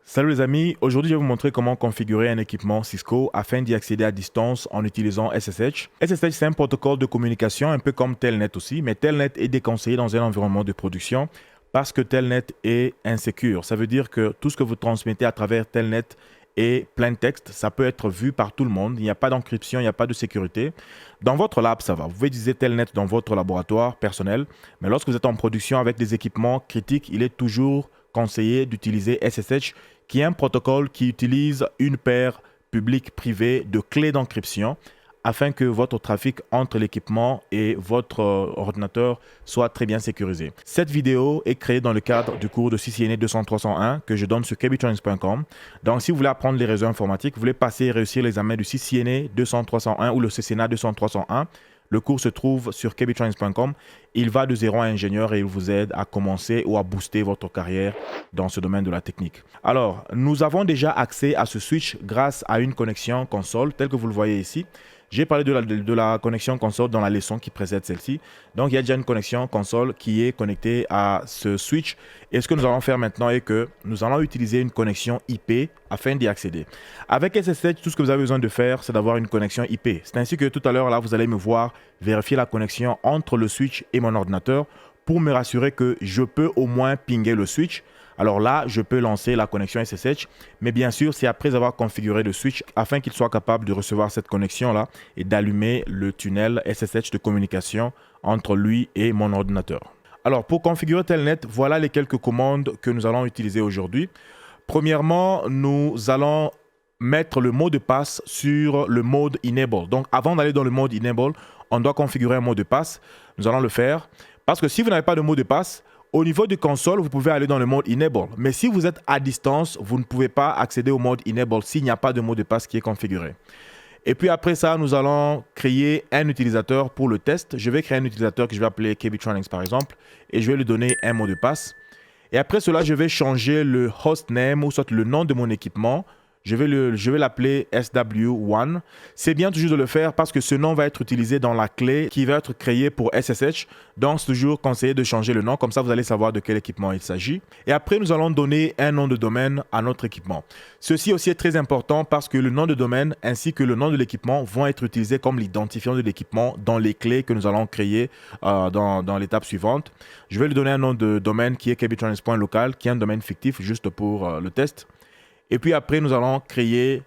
Salut les amis, aujourd'hui je vais vous montrer comment configurer un équipement Cisco afin d'y accéder à distance en utilisant SSH. SSH c'est un protocole de communication un peu comme Telnet aussi, mais Telnet est déconseillé dans un environnement de production parce que Telnet est insécure. Ça veut dire que tout ce que vous transmettez à travers Telnet est plein texte, ça peut être vu par tout le monde, il n'y a pas d'encryption, il n'y a pas de sécurité. Dans votre lab, ça va, vous pouvez utiliser Telnet dans votre laboratoire personnel, mais lorsque vous êtes en production avec des équipements critiques, il est toujours conseillé d'utiliser SSH qui est un protocole qui utilise une paire publique-privée de clés d'encryption afin que votre trafic entre l'équipement et votre ordinateur soit très bien sécurisé. Cette vidéo est créée dans le cadre du cours de CCNA 200-301 que je donne sur kbtronics.com. Donc, si vous voulez apprendre les réseaux informatiques, vous voulez passer et réussir l'examen du CCNA 200-301 ou le CCNA 200-301, le cours se trouve sur kbtronics.com. Il va de 0 à ingénieur et il vous aide à commencer ou à booster votre carrière dans ce domaine de la technique. Alors, nous avons déjà accès à ce switch grâce à une connexion console, telle que vous le voyez ici. J'ai parlé de la connexion console dans la leçon qui précède celle-ci. Donc, il y a déjà une connexion console qui est connectée à ce switch. Et ce que nous allons faire maintenant est que nous allons utiliser une connexion IP afin d'y accéder. Avec SSH, tout ce que vous avez besoin de faire, c'est d'avoir une connexion IP. C'est ainsi que tout à l'heure, là, vous allez me voir vérifier la connexion entre le switch et mon ordinateur pour me rassurer que je peux au moins pinguer le switch. Alors là, je peux lancer la connexion SSH, mais bien sûr, c'est après avoir configuré le switch afin qu'il soit capable de recevoir cette connexion-là et d'allumer le tunnel SSH de communication entre lui et mon ordinateur. Alors, pour configurer Telnet, voilà les quelques commandes que nous allons utiliser aujourd'hui. Premièrement, nous allons mettre le mot de passe sur le mode Enable. Donc, avant d'aller dans le mode Enable, on doit configurer un mot de passe. Nous allons le faire parce que si vous n'avez pas de mot de passe, au niveau du console, vous pouvez aller dans le mode Enable. Mais si vous êtes à distance, vous ne pouvez pas accéder au mode Enable s'il n'y a pas de mot de passe qui est configuré. Et puis après ça, nous allons créer un utilisateur pour le test. Je vais créer un utilisateur que je vais appeler kbtronics par exemple. Et je vais lui donner un mot de passe. Et après cela, je vais changer le hostname ou soit le nom de mon équipement. Je vais l'appeler SW1. C'est bien toujours de le faire parce que ce nom va être utilisé dans la clé qui va être créée pour SSH. Donc, c'est toujours conseillé de changer le nom. Comme ça, vous allez savoir de quel équipement il s'agit. Et après, nous allons donner un nom de domaine à notre équipement. Ceci aussi est très important parce que le nom de domaine ainsi que le nom de l'équipement vont être utilisés comme l'identifiant de l'équipement dans les clés que nous allons créer dans l'étape suivante. Je vais lui donner un nom de domaine qui est kbtronics.local, qui est un domaine fictif juste pour le test. Et puis après, nous allons créer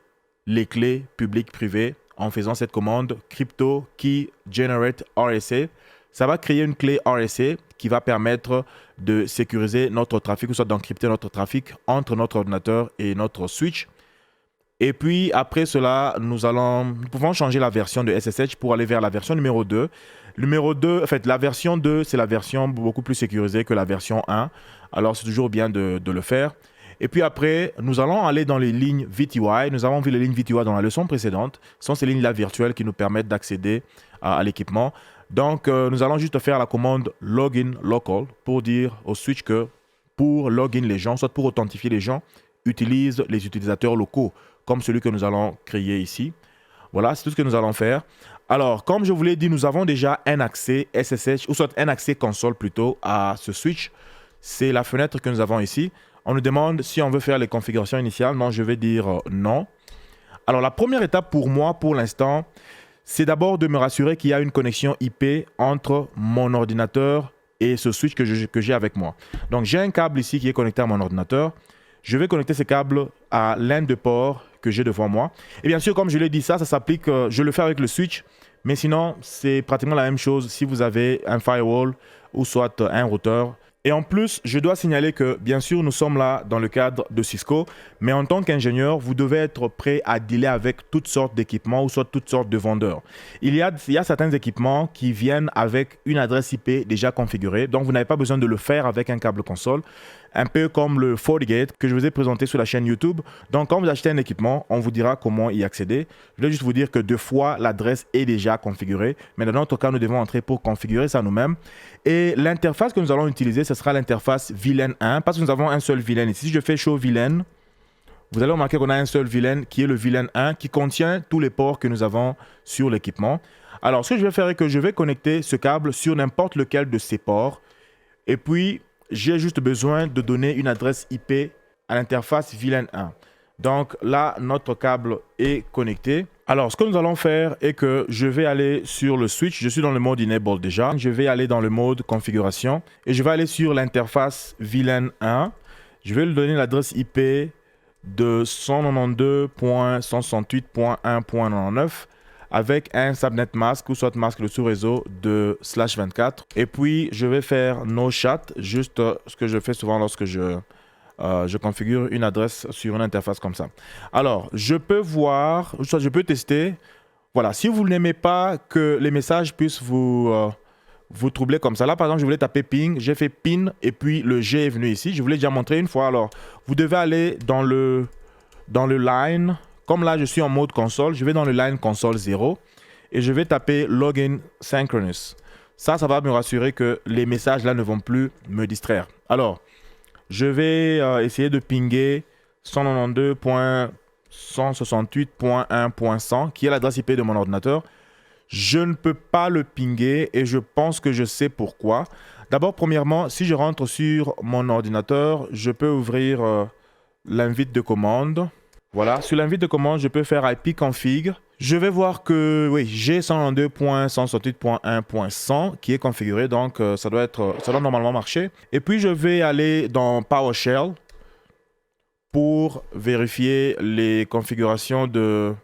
les clés publiques-privées en faisant cette commande crypto key generate RSA. Ça va créer une clé RSA qui va permettre de sécuriser notre trafic, ou soit d'encrypter notre trafic entre notre ordinateur et notre switch. Et puis après cela, nous pouvons changer la version de SSH pour aller vers la version numéro 2. Numéro 2, en fait, la version 2, c'est la version beaucoup plus sécurisée que la version 1. Alors, c'est toujours bien de le faire. Et puis après, nous allons aller dans les lignes VTY. Nous avons vu les lignes VTY dans la leçon précédente. Ce sont ces lignes-là virtuelles qui nous permettent d'accéder à l'équipement. Donc, nous allons juste faire la commande login local pour dire au switch que pour login les gens, soit pour authentifier les gens, utilise les utilisateurs locaux, comme celui que nous allons créer ici. Voilà, c'est tout ce que nous allons faire. Alors, comme je vous l'ai dit, nous avons déjà un accès SSH, ou soit un accès console plutôt, à ce switch. C'est la fenêtre que nous avons ici. On nous demande si on veut faire les configurations initiales. Non, je vais dire non. Alors, la première étape pour moi, pour l'instant, c'est d'abord de me rassurer qu'il y a une connexion IP entre mon ordinateur et ce switch que j'ai avec moi. Donc, j'ai un câble ici qui est connecté à mon ordinateur. Je vais connecter ce câble à l'un des ports que j'ai devant moi. Et bien sûr, comme je l'ai dit, ça s'applique, je le fais avec le switch. Mais sinon, c'est pratiquement la même chose si vous avez un firewall ou soit un routeur. Et en plus, je dois signaler que, bien sûr, nous sommes là dans le cadre de Cisco, mais en tant qu'ingénieur, vous devez être prêt à dealer avec toutes sortes d'équipements ou soit toutes sortes de vendeurs. Il y a certains équipements qui viennent avec une adresse IP déjà configurée, donc vous n'avez pas besoin de le faire avec un câble console, un peu comme le FortiGate que je vous ai présenté sur la chaîne YouTube. Donc, quand vous achetez un équipement, on vous dira comment y accéder. Je vais juste vous dire que 2 fois, l'adresse est déjà configurée, mais dans notre cas, nous devons entrer pour configurer ça nous-mêmes. Et l'interface que nous allons utiliser, ce sera l'interface VLAN 1 parce que nous avons un seul VLAN ici. Si je fais Show VLAN, vous allez remarquer qu'on a un seul VLAN qui est le VLAN 1 qui contient tous les ports que nous avons sur l'équipement. Alors, ce que je vais faire est que je vais connecter ce câble sur n'importe lequel de ces ports. Et puis, j'ai juste besoin de donner une adresse IP à l'interface VLAN 1. Donc là, notre câble est connecté. Alors, ce que nous allons faire est que je vais aller sur le switch. Je suis dans le mode Enable déjà. Je vais aller dans le mode configuration et je vais aller sur l'interface VLAN 1. Je vais lui donner l'adresse IP de 192.168.1.99 avec un subnet mask ou soit masque de sous-réseau de /24. Et puis, je vais faire no chat, juste ce que je fais souvent lorsque je configure une adresse sur une interface comme ça. Alors, je peux voir, soit je peux tester. Voilà, si vous n'aimez pas que les messages puissent vous troubler comme ça. Là, par exemple, je voulais taper ping, j'ai fait pin et puis le G est venu ici. Je voulais déjà montrer une fois. Alors, vous devez aller dans le line. Comme là, je suis en mode console, je vais dans le line console 0 et je vais taper login synchronous. Ça va me rassurer que les messages là ne vont plus me distraire. Alors, je vais essayer de pinguer 192.168.1.100 qui est l'adresse IP de mon ordinateur. Je ne peux pas le pinguer et je pense que je sais pourquoi. D'abord, premièrement, si je rentre sur mon ordinateur, je peux ouvrir l'invite de commande. Voilà, sur l'invite de commande, je peux faire ipconfig. Je vais voir que oui, j'ai 192.168.1.100 qui est configuré, donc ça doit normalement marcher. Et puis je vais aller dans PowerShell pour vérifier les configurations de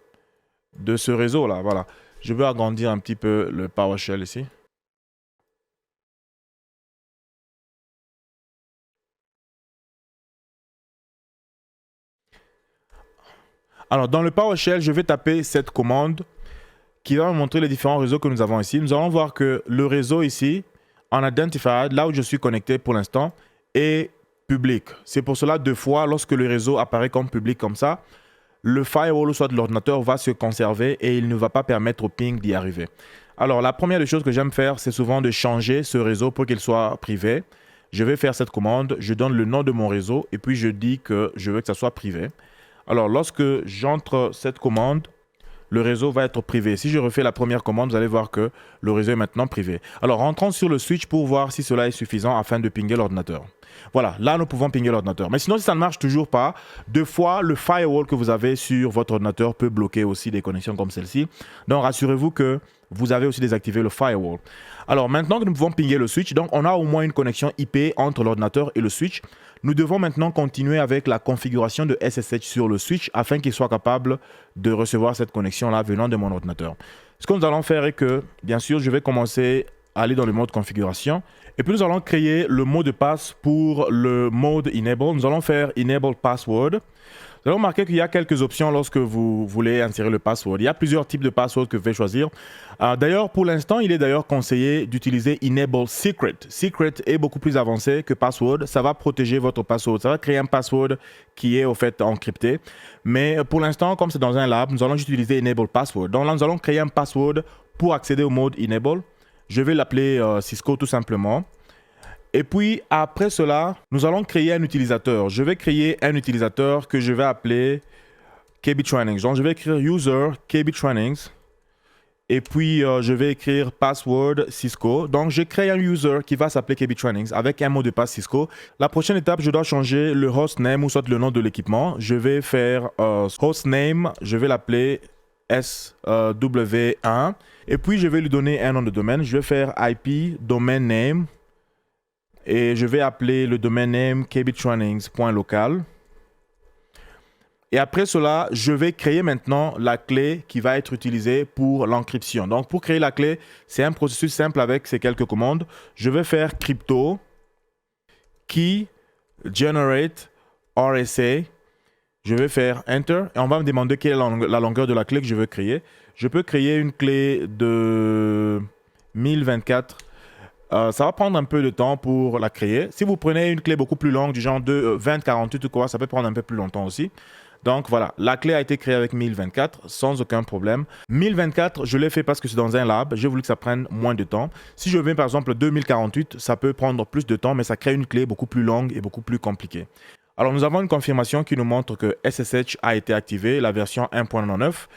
ce réseau là. Voilà, je vais agrandir un petit peu le PowerShell ici. Alors, dans le PowerShell, je vais taper cette commande qui va me montrer les différents réseaux que nous avons ici. Nous allons voir que le réseau ici, en Identified, là où je suis connecté pour l'instant, est public. C'est pour cela, deux fois, lorsque le réseau apparaît comme public comme ça, le firewall ou soit l'ordinateur va se conserver et il ne va pas permettre au ping d'y arriver. Alors, la première des choses que j'aime faire, c'est souvent de changer ce réseau pour qu'il soit privé. Je vais faire cette commande, je donne le nom de mon réseau et puis je dis que je veux que ça soit privé. Alors, lorsque j'entre cette commande, le réseau va être privé. Si je refais la première commande, vous allez voir que le réseau est maintenant privé. Alors, rentrons sur le switch pour voir si cela est suffisant afin de pinguer l'ordinateur. Voilà, là, nous pouvons pinguer l'ordinateur. Mais sinon, si ça ne marche toujours pas, deux fois, le firewall que vous avez sur votre ordinateur peut bloquer aussi des connexions comme celle-ci. Donc, rassurez-vous que vous avez aussi désactivé le firewall. Alors, maintenant que nous pouvons pinguer le switch, donc on a au moins une connexion IP entre l'ordinateur et le switch. Nous devons maintenant continuer avec la configuration de SSH sur le switch afin qu'il soit capable de recevoir cette connexion-là venant de mon ordinateur. Ce que nous allons faire est que, bien sûr, je vais commencer à aller dans le mode configuration. Et puis, nous allons créer le mot de passe pour le mode Enable. Nous allons faire Enable Password. Vous allez remarquer qu'il y a quelques options lorsque vous voulez insérer le password. Il y a plusieurs types de password que vous pouvez choisir. D'ailleurs, pour l'instant, il est d'ailleurs conseillé d'utiliser Enable Secret. Secret est beaucoup plus avancé que Password. Ça va protéger votre password. Ça va créer un password qui est au fait encrypté. Mais pour l'instant, comme c'est dans un lab, nous allons juste utiliser Enable Password. Donc là, nous allons créer un password pour accéder au mode Enable. Je vais l'appeler Cisco tout simplement. Et puis, après cela, nous allons créer un utilisateur. Je vais créer un utilisateur que je vais appeler KBTrainings. Donc, je vais écrire User KBTrainings. Et puis, je vais écrire Password Cisco. Donc, je crée un user qui va s'appeler KBTrainings avec un mot de passe Cisco. La prochaine étape, je dois changer le hostname ou soit le nom de l'équipement. Je vais faire hostname. Je vais l'appeler SW1. Et puis, je vais lui donner un nom de domaine. Je vais faire IP domain name. Et je vais appeler le domaine name kbtrainings.local. Et après cela, je vais créer maintenant la clé qui va être utilisée pour l'encryption. Donc, pour créer la clé, c'est un processus simple avec ces quelques commandes. Je vais faire crypto key generate RSA. Je vais faire Enter et on va me demander quelle est la longueur de la clé que je veux créer. Je peux créer une clé de 1024. Ça va prendre un peu de temps pour la créer. Si vous prenez une clé beaucoup plus longue, du genre de 2048 ou quoi, ça peut prendre un peu plus longtemps aussi. Donc voilà, la clé a été créée avec 1024 sans aucun problème. 1024, je l'ai fait parce que c'est dans un lab. J'ai voulu que ça prenne moins de temps. Si je viens par exemple 2048, ça peut prendre plus de temps, mais ça crée une clé beaucoup plus longue et beaucoup plus compliquée. Alors nous avons une confirmation qui nous montre que SSH a été activé, la version 1.99.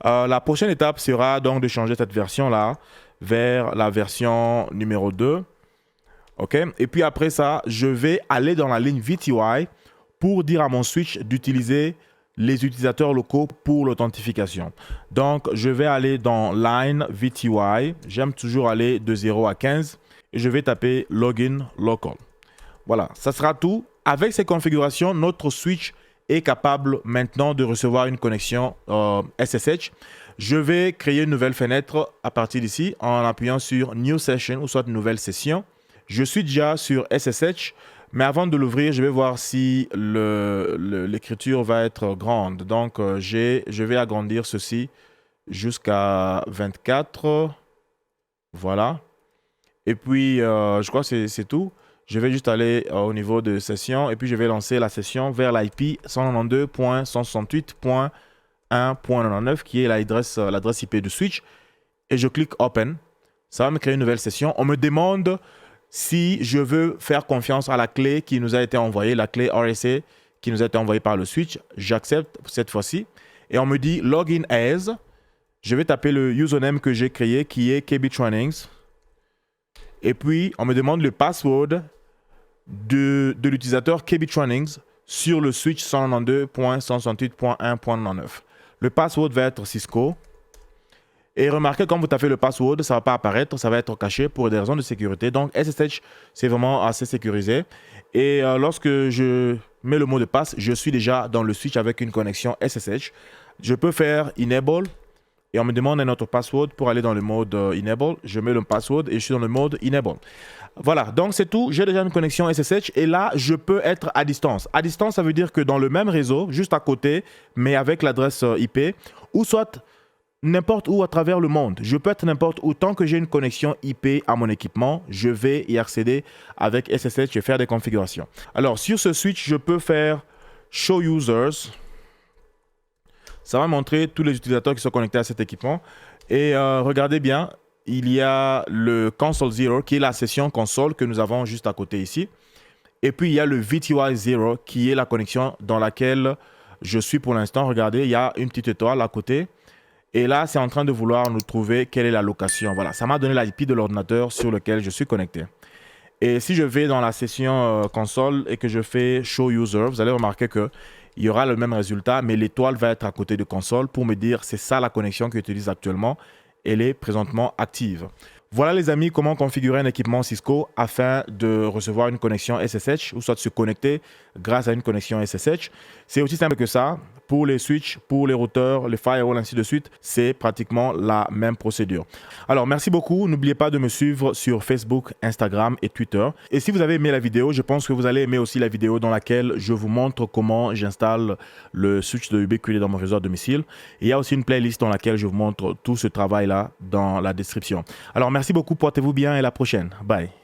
La prochaine étape sera donc de changer cette version-là vers la version numéro 2. OK? Et puis après ça, je vais aller dans la ligne VTY pour dire à mon switch d'utiliser les utilisateurs locaux pour l'authentification. Donc, je vais aller dans Line VTY. J'aime toujours aller de 0 à 15 et je vais taper Login Local. Voilà, ça sera tout. Avec ces configurations, notre switch est capable maintenant de recevoir une connexion SSH. Je vais créer une nouvelle fenêtre à partir d'ici en appuyant sur New Session ou soit nouvelle session. Je suis déjà sur SSH. Mais avant de l'ouvrir, je vais voir si l'écriture va être grande. Donc, je vais agrandir ceci jusqu'à 24. Voilà. Et puis, je crois que c'est tout. Je vais juste aller au niveau de session et puis je vais lancer la session vers l'IP 192.168.1.99 qui est l'adresse IP du switch. Et je clique Open. Ça va me créer une nouvelle session. On me demande si je veux faire confiance à la clé qui nous a été envoyée, la clé RSA qui nous a été envoyée par le switch. J'accepte cette fois-ci. Et on me dit Login as. Je vais taper le username que j'ai créé qui est KBTrainings. Et puis, on me demande le password de l'utilisateur KBTrainings sur le switch 192.168.1.99. Le password va être Cisco. Et remarquez, quand vous tapez le password, ça ne va pas apparaître, ça va être caché pour des raisons de sécurité. Donc, SSH, c'est vraiment assez sécurisé. Et lorsque je mets le mot de passe, je suis déjà dans le switch avec une connexion SSH. Je peux faire Enable et on me demande un autre password pour aller dans le mode Enable. Je mets le password et je suis dans le mode Enable. Voilà, donc c'est tout. J'ai déjà une connexion SSH et là, je peux être à distance. À distance, ça veut dire que dans le même réseau, juste à côté, mais avec l'adresse IP, ou soit n'importe où à travers le monde. Je peux être n'importe où. Tant que j'ai une connexion IP à mon équipement, je vais y accéder avec SSH et faire des configurations. Alors, sur ce switch, je peux faire Show Users. Ça va montrer tous les utilisateurs qui sont connectés à cet équipement. Et regardez bien, il y a le Console 0 qui est la session console que nous avons juste à côté ici. Et puis, il y a le VTY 0 qui est la connexion dans laquelle je suis pour l'instant. Regardez, il y a une petite étoile à côté. Et là, c'est en train de vouloir nous trouver quelle est la location. Voilà, ça m'a donné l'IP de l'ordinateur sur lequel je suis connecté. Et si je vais dans la session console et que je fais Show User, vous allez remarquer qu'il y aura le même résultat, mais l'étoile va être à côté de console pour me dire c'est ça la connexion que j'utilise actuellement. Elle est présentement active. Voilà les amis, comment configurer un équipement Cisco afin de recevoir une connexion SSH ou soit de se connecter grâce à une connexion SSH. C'est aussi simple que ça. Pour les switches, pour les routeurs, les firewalls, ainsi de suite, c'est pratiquement la même procédure. Alors, merci beaucoup. N'oubliez pas de me suivre sur Facebook, Instagram et Twitter. Et si vous avez aimé la vidéo, je pense que vous allez aimer aussi la vidéo dans laquelle je vous montre comment j'installe le switch de Ubiquiti dans mon réseau à domicile. Et il y a aussi une playlist dans laquelle je vous montre tout ce travail-là dans la description. Alors, merci beaucoup. Portez-vous bien et à la prochaine. Bye.